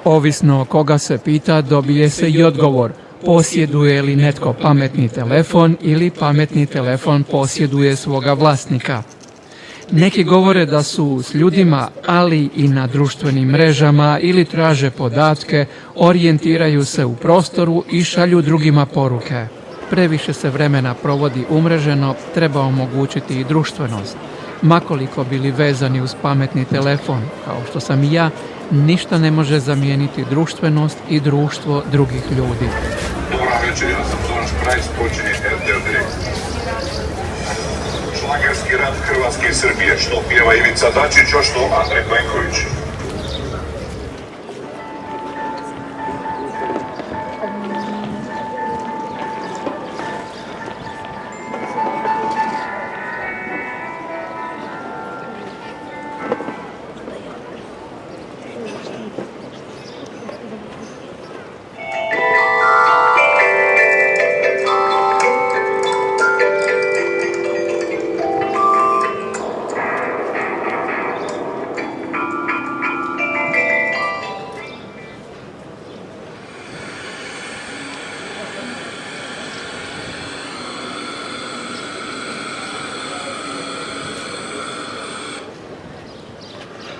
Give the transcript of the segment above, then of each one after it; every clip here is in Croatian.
Ovisno koga se pita, dobije se i odgovor. Posjeduje li netko pametni telefon ili pametni telefon posjeduje svoga vlasnika. Neki govore da su s ljudima, ali i na društvenim mrežama ili traže podatke, orijentiraju se u prostoru i šalju drugima poruke. Previše se vremena provodi umreženo, treba omogućiti i društvenost. Makoliko bili vezani uz pametni telefon, kao što sam i ja, ništa ne može zamijeniti društvenost i društvo drugih ljudi. Dobra večer, ja sam Zoran Šprajs, počinje RTL Direkt. Šlagerski rat Hrvatske i Srbije, što pjeva Ivica Dačić, a što Andrej Plenković.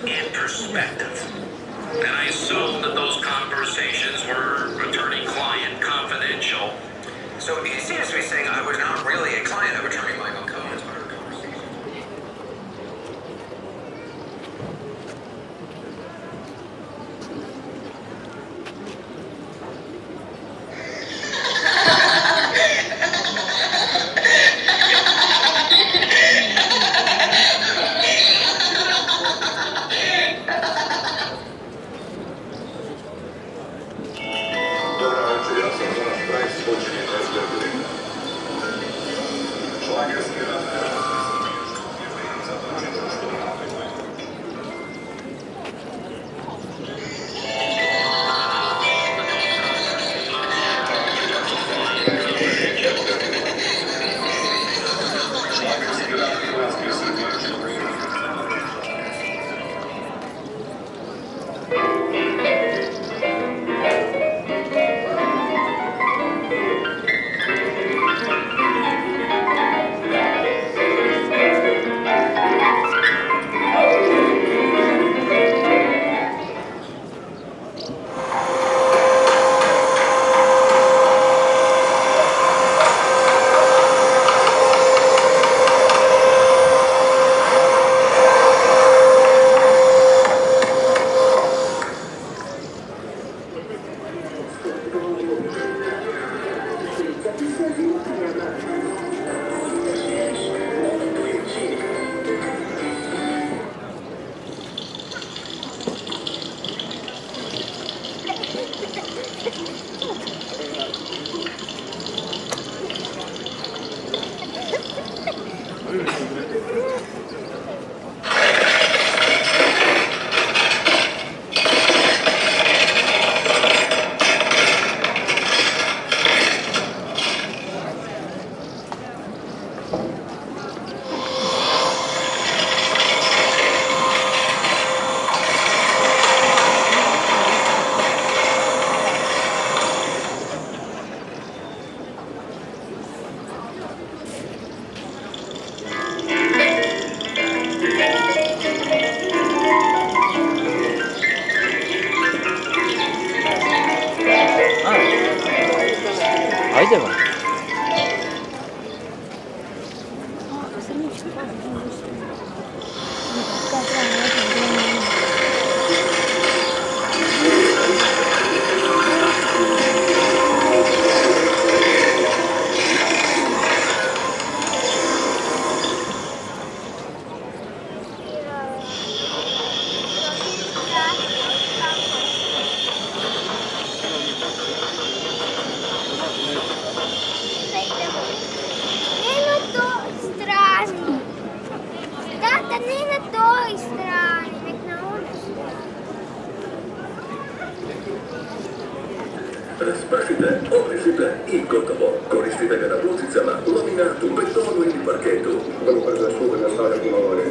In perspective. And I assume that those conversations were attorney-client confidential. So he seems to be saying I was not really a client of attorney Michael Cohen's, but our conversation. Ajde vam. Raspašite, obrisite i gotovo. Koristite ga na pločicama, laminatu, betonu ili parketu. Vrlo brzo šube nastavlja puno vode.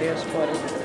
Aí as 40.